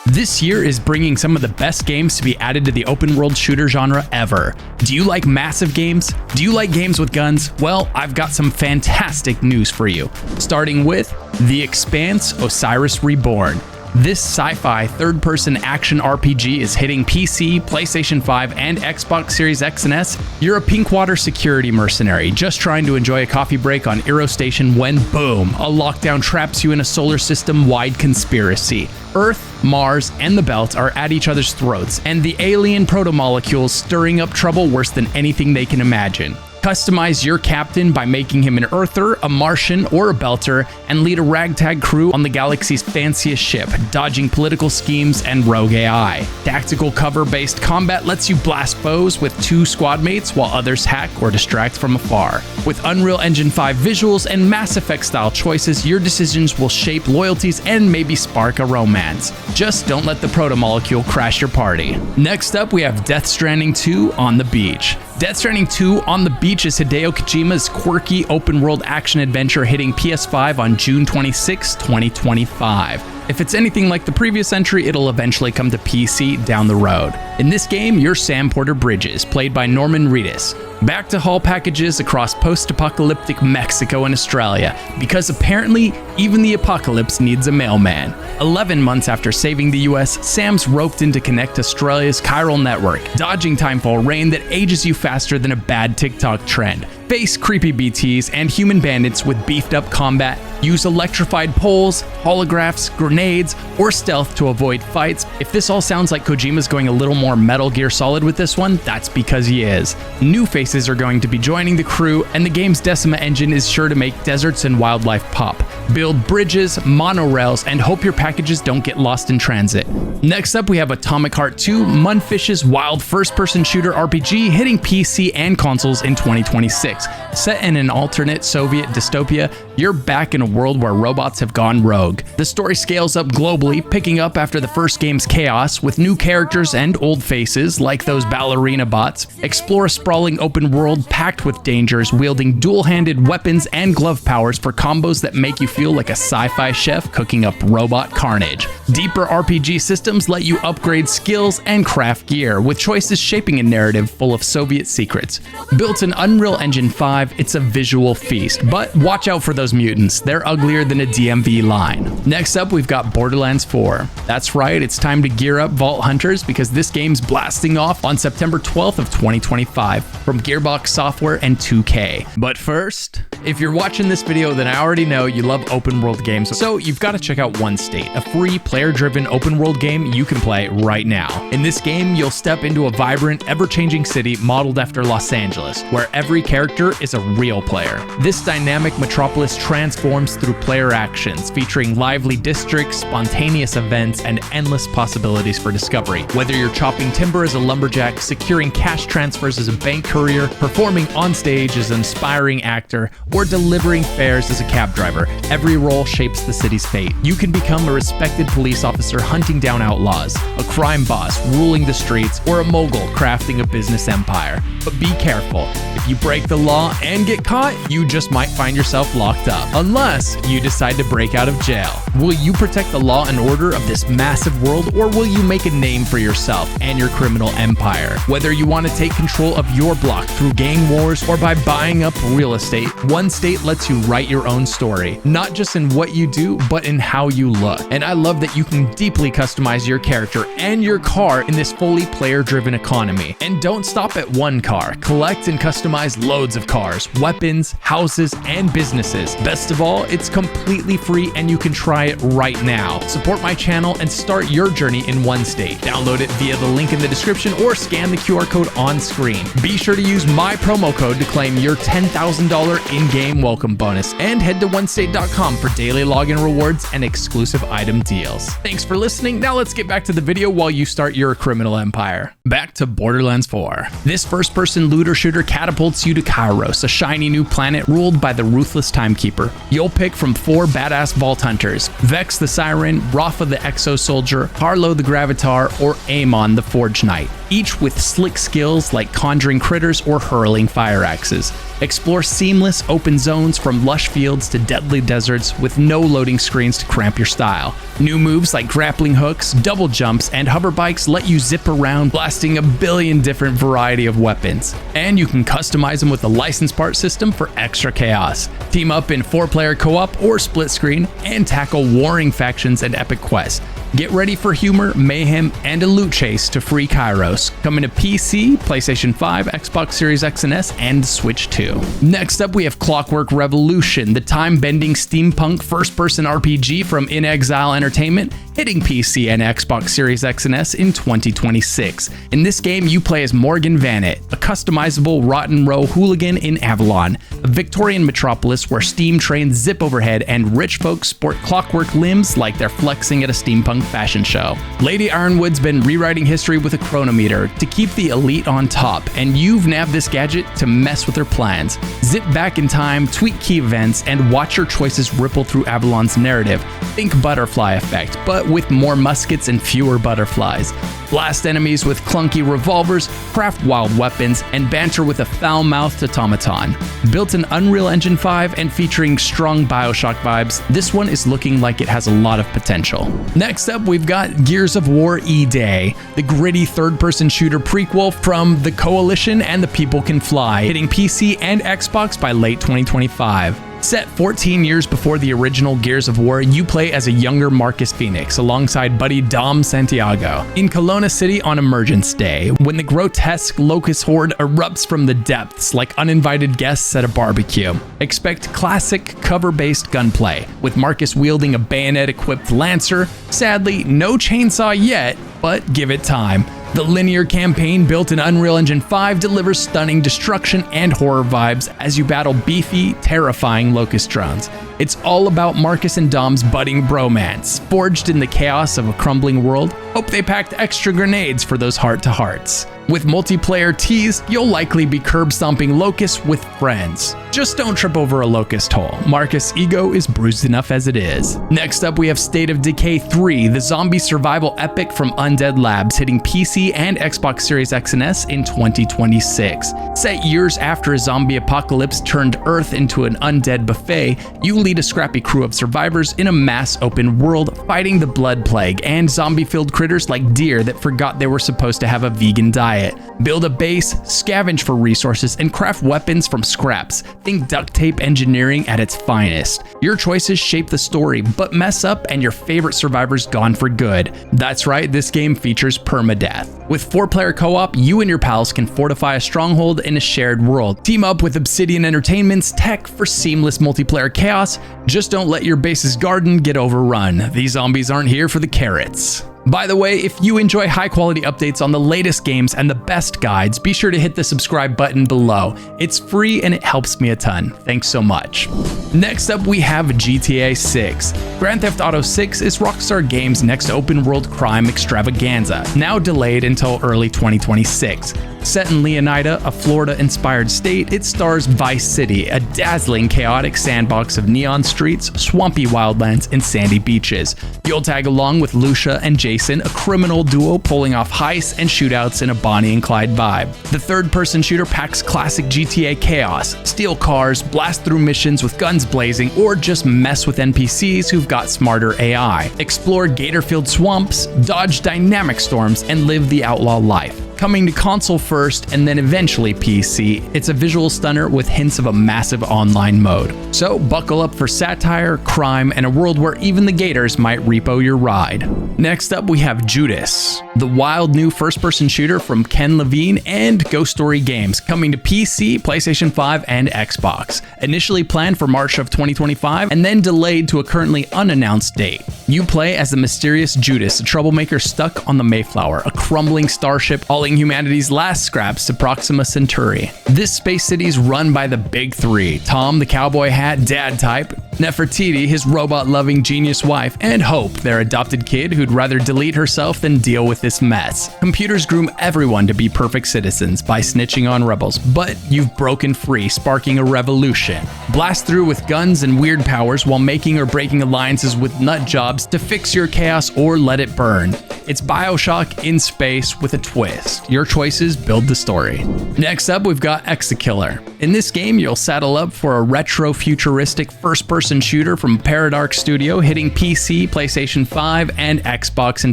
This year is bringing some of the best games to be added to the open world shooter genre ever. Do you like massive games? Do you like games with guns? Well, I've got some fantastic news for you. Starting with The Expanse, Osiris Reborn. This sci-fi third-person action RPG is hitting PC, PlayStation 5, and Xbox Series X and S. You're a Pinkwater security mercenary just trying to enjoy a coffee break on Eero Station when, boom, a lockdown traps you in a solar system-wide conspiracy. Earth, Mars, and the Belt are at each other's throats, and the alien proto-molecules stirring up trouble worse than anything they can imagine. Customize your captain by making him an Earther, a Martian, or a Belter, and lead a ragtag crew on the galaxy's fanciest ship, dodging political schemes and rogue AI. Tactical cover-based combat lets you blast foes with 2 squad mates while others hack or distract from afar. With Unreal Engine 5 visuals and Mass Effect-style choices, your decisions will shape loyalties and maybe spark a romance. Just don't let the proto-molecule crash your party. Next up, we have DeathStranding 2 on the Beach. DeathStranding 2 on the Beach is Hideo Kojima's quirky open-world action-adventure hitting PS5 on June 26, 2025. If it's anything like the previous entry, it'll eventually come to PC down the road. In this game, you're Sam Porter Bridges, played by Norman Reedus, back to haul packages across post-apocalyptic Mexico and Australia, because apparently even the apocalypse needs a mailman. 11 months after saving the US, Sam's roped in to connect Australia's chiral network, dodging timefall rain that ages you faster than a bad TikTok trend. Face creepy BTs and human bandits with beefed up combat, use electrified poles, holographs, grenades, or stealth to avoid fights. If this all sounds like Kojima's going a little more Metal Gear Solid with this one, that's because he is. New faces are going to be joining the crew, and the game's Decima engine is sure to make deserts and wildlife pop. Build bridges, monorails, and hope your packages don't get lost in transit. Next up, we have Atomic Heart 2, Mundfish's wild first-person shooter RPG hitting PC and consoles in 2026. Set in an alternate Soviet dystopia, you're back in a world where robots have gone rogue. The story scales up globally, picking up after the first game's chaos, with new characters and old faces, like those ballerina bots. Explore a sprawling open world packed with dangers, wielding dual-handed weapons and glove powers for combos that make you feel like a sci-fi chef cooking up robot carnage. Deeper RPG systems let you upgrade skills and craft gear, with choices shaping a narrative full of Soviet secrets. Built in Unreal Engine 5, it's a visual feast, but watch out for those mutants. They're uglier than a DMV line. Next up, we've got Borderlands 4. That's right, it's time to gear up Vault Hunters because this game's blasting off on September 12th of 2025 from Gearbox Software and 2K. But first, if you're watching this video, then I already know you love open world games, so you've got to check out One State, a free player-driven open world game you can play right now. In this game, you'll step into a vibrant, ever-changing city modeled after Los Angeles, where every character is a real player. This dynamic metropolis transforms through player actions, featuring lively districts, spontaneous events, and endless possibilities for discovery. Whether you're chopping timber as a lumberjack, securing cash transfers as a bank courier, performing on stage as an aspiring actor, or delivering fares as a cab driver, every role shapes the city's fate. You can become a respected police officer hunting down outlaws, a crime boss ruling the streets, or a mogul crafting a business empire. But be careful. If you break the law and get caught, you just might find yourself locked up, unless you decide to break out of jail. Will you protect the law and order of this massive world, or will you make a name for yourself and your criminal empire? Whether you want to take control of your block through gang wars or by buying up real estate, One State lets you write your own story, not just in what you do, but in how you look. And I love that you can deeply customize your character and your car in this fully player-driven economy. And don't stop at one car. Collect and customize loads of cars, weapons, houses, and businesses. Best of all, it's completely free and you can try it right now. Support my channel and start your journey in One State. Download it via the link in the description or scan the QR code on screen. Be sure to use my promo code to claim your $10,000 in-game welcome bonus, and head to onestate.com for daily login rewards and exclusive item deals. Thanks for listening. Now let's get back to the video while you start your criminal empire. Back to Borderlands 4. This first-person looter shooter catapults you to Kairos, a shiny new planet ruled by the ruthless timekeeper. You'll pick from 4 badass vault hunters: Vex the Siren, Rafa the Exo Soldier, Harlow the Gravatar, or Amon the Forge Knight, each with slick skills like conjuring critters or hurling fire axes. Explore seamless open zones from lush fields to deadly deserts with no loading screens to cramp your style. New moves like grappling hooks, double jumps, and hover bikes let you zip around, blasting a billion different variety of weapons. And you can customize them with a license part system for extra chaos. Team up in 4-player co-op or split screen and tackle warring factions and epic quests. Get ready for humor, mayhem, and a loot chase to free Kairos, coming to PC, PlayStation 5, Xbox Series X and S, and Switch 2. Next up, we have Clockwork Revolution, the time-bending steampunk first-person RPG from In Exile Entertainment, hitting PC and Xbox Series X and S in 2026. In this game, you play as Morgan Vannet, a customizable Rotten Row hooligan in Avalon, a Victorian metropolis where steam trains zip overhead and rich folks sport clockwork limbs like they're flexing at a steampunk fashion show. Lady Ironwood's been rewriting history with a chronometer to keep the elite on top, and you've nabbed this gadget to mess with her plans. Zip back in time, tweak key events, and watch your choices ripple through Avalon's narrative. Think butterfly effect, but with more muskets and fewer butterflies. Blast enemies with clunky revolvers, craft wild weapons, and banter with a foul-mouthed automaton. Built in Unreal Engine 5 and featuring strong Bioshock vibes, this one is looking like it has a lot of potential. Next up, we've got Gears of War E-Day, the gritty third-person shooter prequel from The Coalition and The People Can Fly, hitting PC and Xbox by late 2025. Set 14 years before the original Gears of War, you play as a younger Marcus Phoenix alongside buddy Dom Santiago in Kelowna City on Emergence Day, when the grotesque locust horde erupts from the depths like uninvited guests at a barbecue. Expect classic cover-based gunplay, with Marcus wielding a bayonet-equipped lancer. Sadly, no chainsaw yet, but give it time. The linear campaign built in Unreal Engine 5 delivers stunning destruction and horror vibes as you battle beefy, terrifying locust drones. It's all about Marcus and Dom's budding bromance, forged in the chaos of a crumbling world. Hope they packed extra grenades for those heart-to-hearts. With multiplayer teased, you'll likely be curb-stomping locusts with friends. Just don't trip over a locust hole. Marcus' ego is bruised enough as it is. Next up, we have State of Decay 3, the zombie survival epic from Undead Labs, hitting PC and Xbox Series X and S in 2026. Set years after a zombie apocalypse turned Earth into an undead buffet, you lead a scrappy crew of survivors in a mass open world, fighting the blood plague and zombie-filled critters like deer that forgot they were supposed to have a vegan diet. Build a base, scavenge for resources, and craft weapons from scraps. Think duct tape engineering at its finest. Your choices shape the story, but mess up and your favorite survivor's gone for good. That's right, this game features permadeath. With 4-player co-op, you and your pals can fortify a stronghold in a shared world. Team up with Obsidian Entertainment's tech for seamless multiplayer chaos. Just don't let your base's garden get overrun. These zombies aren't here for the carrots. By the way, if you enjoy high-quality updates on the latest games and the best guides, be sure to hit the subscribe button below. It's free and it helps me a ton. Thanks so much. Next up, we have GTA 6. Grand Theft Auto 6 is Rockstar Games' next open-world crime extravaganza, now delayed until early 2026. Set in Leonida, a Florida-inspired state, it stars Vice City, a dazzling, chaotic sandbox of neon streets, swampy wildlands, and sandy beaches. You'll tag along with Lucia and Jason, a criminal duo pulling off heists and shootouts in a Bonnie and Clyde vibe. The third-person shooter packs classic GTA chaos. Steal cars, blast through missions with guns blazing, or just mess with NPCs who've got smarter AI. Explore Gatorfield swamps, dodge dynamic storms, and live the outlaw life. Coming to console first and then eventually PC, it's a visual stunner with hints of a massive online mode. So buckle up for satire, crime, and a world where even the gators might repo your ride. Next up, we have Judas, the wild new first-person shooter from Ken Levine and Ghost Story Games, coming to PC, PlayStation 5, and Xbox. Initially planned for March of 2025 and then delayed to a currently unannounced date. You play as the mysterious Judas, a troublemaker stuck on the Mayflower, a crumbling starship hauling humanity's last scraps to Proxima Centauri. This space city's run by the big three: Tom, the cowboy hat dad type, Nefertiti, his robot-loving genius wife, and Hope, their adopted kid who'd rather delete herself than deal with this mess. Computers groom everyone to be perfect citizens by snitching on rebels, but you've broken free, sparking a revolution. Blast through with guns and weird powers while making or breaking alliances with nut jobs to fix your chaos or let it burn. It's BioShock in space with a twist. Your choices build the story. Next up, we've got Exekiller. In this game, you'll saddle up for a retro-futuristic first-person shooter from Paradark Studio, hitting PC, PlayStation 5, and Xbox in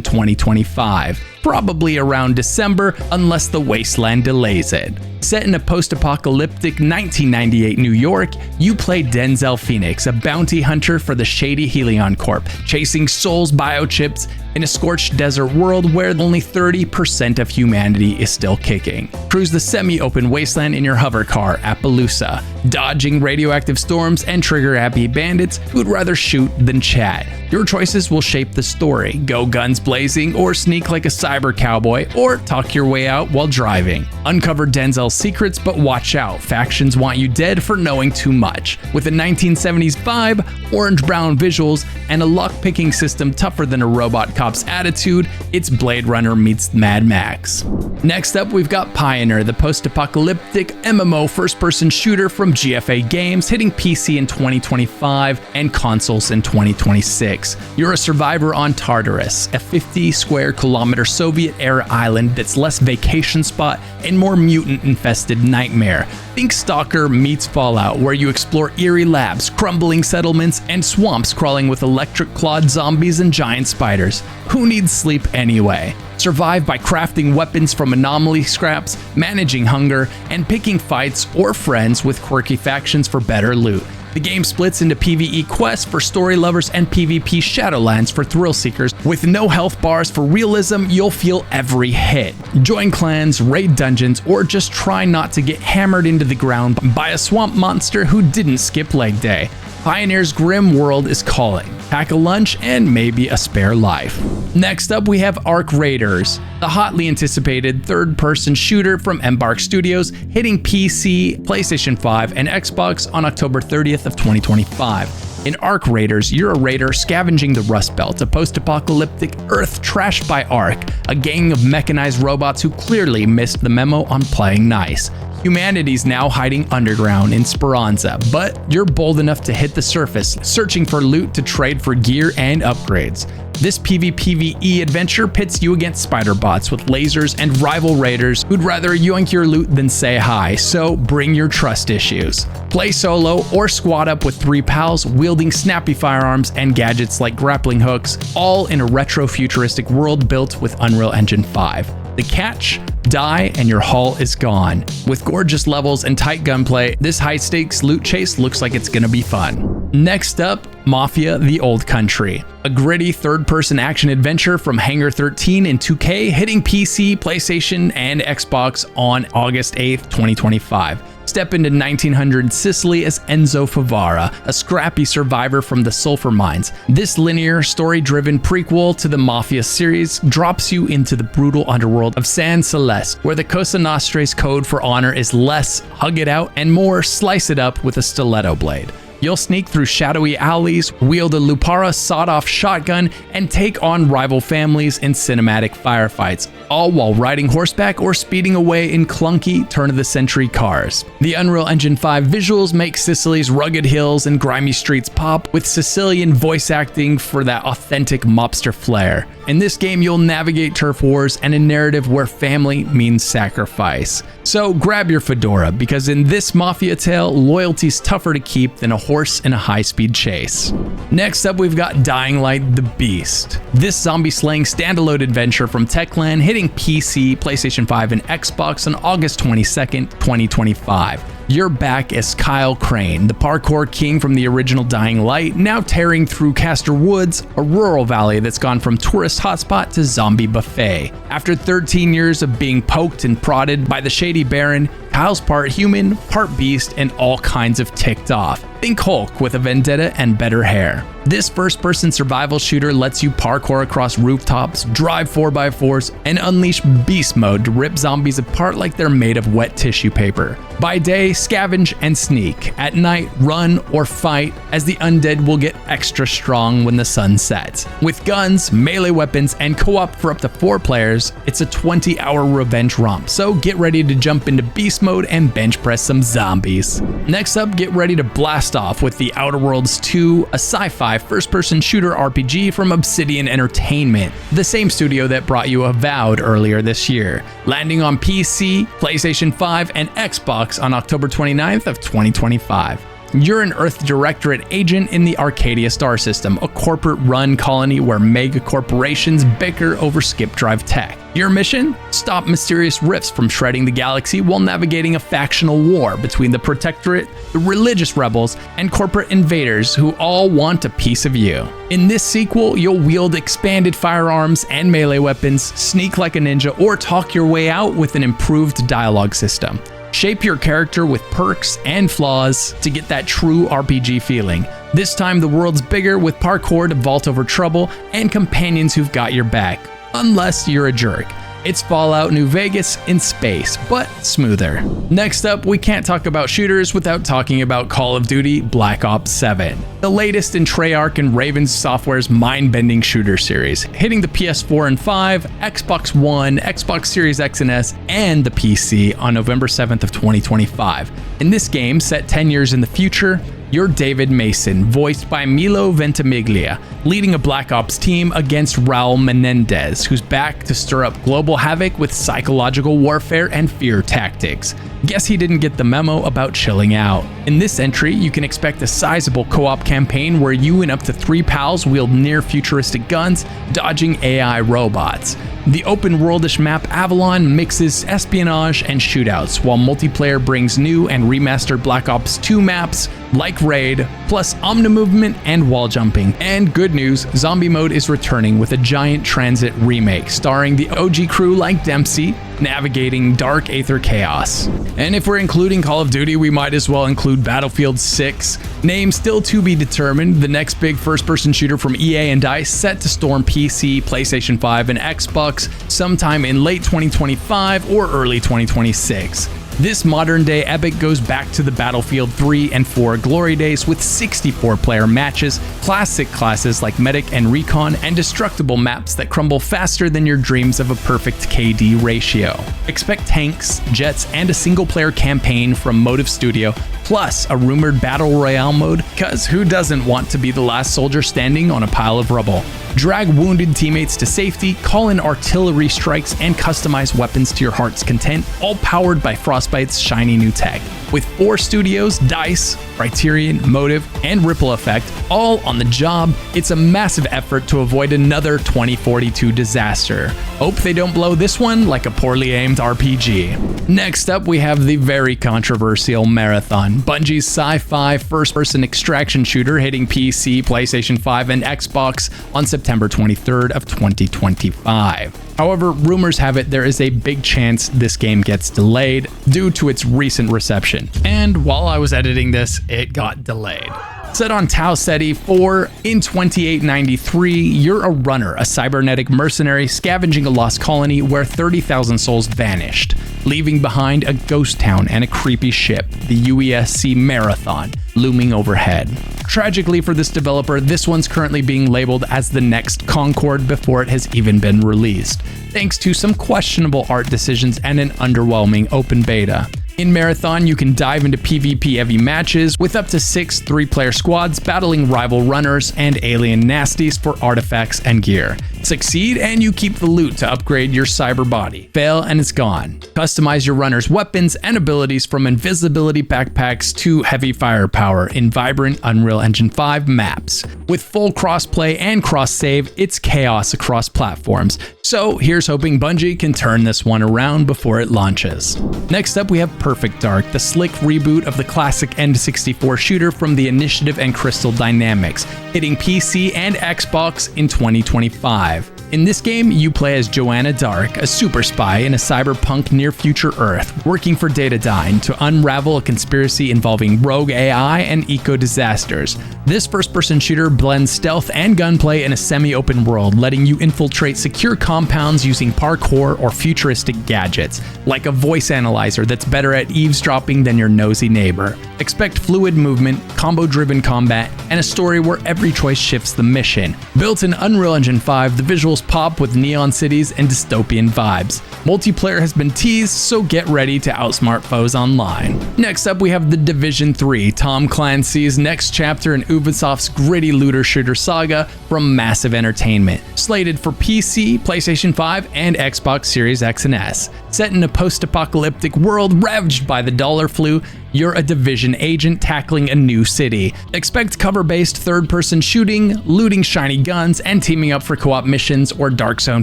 2025. Probably around December, unless the wasteland delays it. Set in a post-apocalyptic 1998 New York, you play Denzel Phoenix, a bounty hunter for the shady Helion Corp, chasing souls biochips in a scorched desert world where only 30% of humanity is still kicking. Cruise the semi-open wasteland in your hover car, Appaloosa, dodging radioactive storms and trigger-happy bandits who'd rather shoot than chat. Your choices will shape the story. Go guns blazing, or sneak like a cyber cowboy, or talk your way out while driving. Uncover Denzel's secrets, but watch out. Factions want you dead for knowing too much. With a 1970s vibe, orange-brown visuals, and a lock-picking system tougher than a robot cop's attitude, it's Blade Runner meets Mad Max. Next up, we've got Pioner, the post-apocalyptic MMO first-person shooter from GFA Games, hitting PC in 2025 and consoles in 2026. You're a survivor on Tartarus, a 50-square-kilometer Soviet-era island that's less vacation spot and more mutant-infested nightmare. Think Stalker meets Fallout, where you explore eerie labs, crumbling settlements, and swamps crawling with electric-clawed zombies and giant spiders. Who needs sleep anyway? Survive by crafting weapons from anomaly scraps, managing hunger, and picking fights or friends with quirky factions for better loot. The game splits into PvE quests for story lovers and PvP Shadowlands for thrill seekers. With no health bars for realism, you'll feel every hit. Join clans, raid dungeons, or just try not to get hammered into the ground by a swamp monster who didn't skip leg day. Pioneer's grim world is calling. Pack a lunch and maybe a spare life. Next up, we have Arc Raiders, the hotly anticipated third-person shooter from Embark Studios, hitting PC, PlayStation 5, and Xbox on October 30th of 2025. In Arc Raiders, you're a raider scavenging the Rust Belt, a post-apocalyptic Earth trashed by Arc, a gang of mechanized robots who clearly missed the memo on playing nice. Humanity's now hiding underground in Speranza, but you're bold enough to hit the surface, searching for loot to trade for gear and upgrades. This PvPvE adventure pits you against spider bots with lasers and rival raiders who'd rather yoink your loot than say hi, so bring your trust issues. Play solo or squad up with 3 pals wielding snappy firearms and gadgets like grappling hooks, all in a retro-futuristic world built with Unreal Engine 5. The catch? Die and your haul is gone. With gorgeous levels and tight gunplay, this high-stakes loot chase looks like it's gonna be fun. Next up, Mafia: The Old Country, a gritty third-person action adventure from Hangar 13 and 2K, hitting PC, PlayStation, and Xbox on August 8th, 2025. Step into 1900 Sicily as Enzo Favara, a scrappy survivor from the sulfur mines. This linear, story-driven prequel to the Mafia series drops you into the brutal underworld of San Celeste, where the Cosa Nostra's code for honor is less hug it out and more slice it up with a stiletto blade. You'll sneak through shadowy alleys, wield a Lupara sawed-off shotgun, and take on rival families in cinematic firefights, all while riding horseback or speeding away in clunky, turn-of-the-century cars. The Unreal Engine 5 visuals make Sicily's rugged hills and grimy streets pop, with Sicilian voice acting for that authentic mobster flair. In this game, you'll navigate turf wars and a narrative where family means sacrifice. So grab your fedora, because in this Mafia tale, loyalty's tougher to keep than a horse in a high-speed chase. Next up, we've got Dying Light: The Beast. This zombie-slaying standalone adventure from Techland, hitting PC, PlayStation 5, and Xbox on August 22nd, 2025. You're back as Kyle Crane, the parkour king from the original Dying Light, now tearing through Castor Woods, a rural valley that's gone from tourist hotspot to zombie buffet. After 13 years of being poked and prodded by the Shady Baron, Kyle's part human, part beast, and all kinds of ticked off. Think Hulk with a vendetta and better hair. This first-person survival shooter lets you parkour across rooftops, drive 4x4s, and unleash beast mode to rip zombies apart like they're made of wet tissue paper. By day, scavenge and sneak. At night, run or fight, as the undead will get extra strong when the sun sets. With guns, melee weapons, and co-op for up to 4 players, it's a 20-hour revenge romp, so get ready to jump into beast mode and bench press some zombies. Next up, get ready to blast off with The Outer Worlds 2, a sci-fi first-person shooter RPG from Obsidian Entertainment, the same studio that brought you Avowed earlier this year, landing on PC, PlayStation 5, and Xbox on October 29th of 2025. You're an Earth Directorate agent in the Arcadia star system, a corporate-run colony where mega corporations bicker over skip drive tech. Your mission? Stop mysterious rifts from shredding the galaxy while navigating a factional war between the Protectorate, the religious rebels, and corporate invaders who all want a piece of you. In this sequel, you'll wield expanded firearms and melee weapons, sneak like a ninja, or talk your way out with an improved dialogue system. Shape your character with perks and flaws to get that true RPG feeling. This time the world's bigger with parkour to vault over trouble and companions who've got your back. Unless you're a jerk. It's Fallout New Vegas in space, but smoother. Next up, we can't talk about shooters without talking about Call of Duty Black Ops 7, the latest in Treyarch and Raven Software's mind-bending shooter series, hitting the PS4 and 5, Xbox One, Xbox Series X and S, and the PC on November 7th of 2025. In this game, set 10 years in the future, you're David Mason, voiced by Milo Ventimiglia, leading a Black Ops team against Raul Menendez, who's back to stir up global havoc with psychological warfare and fear tactics. Guess he didn't get the memo about chilling out. In this entry, you can expect a sizable co-op campaign where you and up to 3 pals wield near-futuristic guns, dodging AI robots. The open-worldish map Avalon mixes espionage and shootouts, while multiplayer brings new and remastered Black Ops 2 maps, like Raid, plus omni-movement and wall jumping. And good news, zombie mode is returning with a giant transit remake, starring the OG crew like Dempsey, navigating dark aether chaos. And if we're including Call of Duty, we might as well include Battlefield 6. Name still to be determined, the next big first-person shooter from EA and DICE, set to storm PC, PlayStation 5, and Xbox sometime in late 2025 or early 2026. This modern-day epic goes back to the Battlefield 3 and 4 glory days with 64-player matches, classic classes like Medic and Recon, and destructible maps that crumble faster than your dreams of a perfect KD ratio. Expect tanks, jets, and a single-player campaign from Motive Studio, plus a rumored Battle Royale mode, cause who doesn't want to be the last soldier standing on a pile of rubble? Drag wounded teammates to safety, call in artillery strikes, and customize weapons to your heart's content, all powered by Frostbite's shiny new tech. With 4 studios, DICE, Criterion, Motive, and Ripple Effect, all on the job, it's a massive effort to avoid another 2042 disaster. Hope they don't blow this one like a poorly aimed RPG. Next up, we have the very controversial Marathon, Bungie's sci-fi first-person extraction shooter hitting PC, PlayStation 5, and Xbox on September 23rd of 2025. However, rumors have it there is a big chance this game gets delayed due to its recent reception. And while I was editing this, it got delayed. Set on Tau Ceti 4, in 2893, you're a runner, a cybernetic mercenary scavenging a lost colony where 30,000 souls vanished, leaving behind a ghost town and a creepy ship, the UESC Marathon, looming overhead. Tragically for this developer, this one's currently being labeled as the next Concord before it has even been released, thanks to some questionable art decisions and an underwhelming open beta. In Marathon, you can dive into PvP-heavy matches with up to 6 3-player squads battling rival runners and alien nasties for artifacts and gear. Succeed and you keep the loot to upgrade your cyber body. Fail and it's gone. Customize your runner's weapons and abilities from invisibility backpacks to heavy firepower in vibrant Unreal Engine 5 maps. With full crossplay and cross-save, it's chaos across platforms. So here's hoping Bungie can turn this one around before it launches. Next up, we have Perfect Dark, the slick reboot of the classic N64 shooter from the Initiative and Crystal Dynamics, hitting PC and Xbox in 2025. In this game, you play as Joanna Dark, a super spy in a cyberpunk near-future Earth, working for Datadyne to unravel a conspiracy involving rogue AI and eco-disasters. This first-person shooter blends stealth and gunplay in a semi-open world, letting you infiltrate secure compounds using parkour or futuristic gadgets, like a voice analyzer that's better at eavesdropping than your nosy neighbor. Expect fluid movement, combo-driven combat, and a story where every choice shifts the mission. Built in Unreal Engine 5, the visuals pop with neon cities and dystopian vibes. Multiplayer has been teased, so get ready to outsmart foes online. Next up, we have The Division 3, Tom Clancy's next chapter in Ubisoft's gritty looter shooter saga from Massive Entertainment. Slated for PC, PlayStation 5, and Xbox Series X and S. Set in a post-apocalyptic world ravaged by the dollar flu, you're a Division agent tackling a new city. Expect cover-based third-person shooting, looting shiny guns, and teaming up for co-op missions or Dark Zone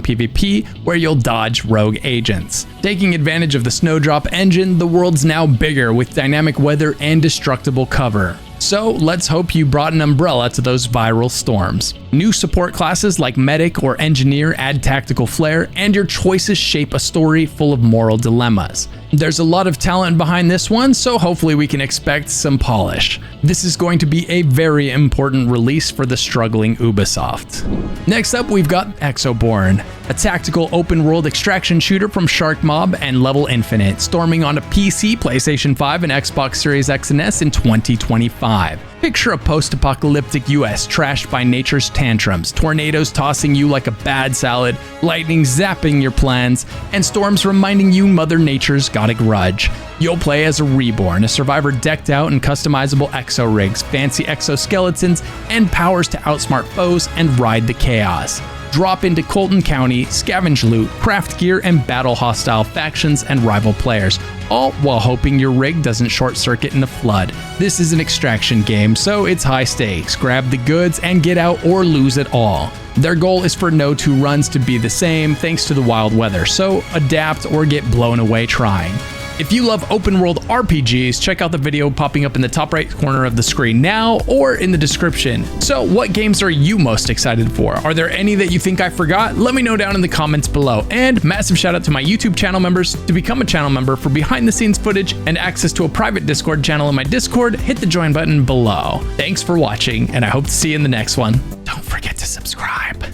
PvP, where you'll dodge rogue agents. Taking advantage of the Snowdrop engine, the world's now bigger with dynamic weather and destructible cover. So let's hope you brought an umbrella to those viral storms. New support classes like Medic or Engineer add tactical flair, and your choices shape a story full of moral dilemmas. There's a lot of talent behind this one, so hopefully we can expect some polish. This is going to be a very important release for the struggling Ubisoft. Next up, we've got Exoborne, a tactical open-world extraction shooter from Shark Mob and Level Infinite, storming onto PC, PlayStation 5, and Xbox Series X and S in 2025. Picture a post-apocalyptic US trashed by nature's tantrums, tornadoes tossing you like a bad salad, lightning zapping your plans, and storms reminding you Mother Nature's got a grudge. You'll play as a Reborn, a survivor decked out in customizable exo rigs, fancy exoskeletons, and powers to outsmart foes and ride the chaos. Drop into Colton County, scavenge loot, craft gear, and battle hostile factions and rival players, all while hoping your rig doesn't short circuit in the flood. This is an extraction game, so it's high stakes. Grab the goods and get out or lose it all. Their goal is for no two runs to be the same thanks to the wild weather, so adapt or get blown away trying. If you love open world RPGs, check out the video popping up in the top right corner of the screen now or in the description. So what games are you most excited for? Are there any that you think I forgot? Let me know down in the comments below. And massive shout out to my YouTube channel members. To become a channel member for behind the scenes footage and access to a private Discord channel in my Discord, hit the join button below. Thanks for watching, and I hope to see you in the next one. Don't forget to subscribe.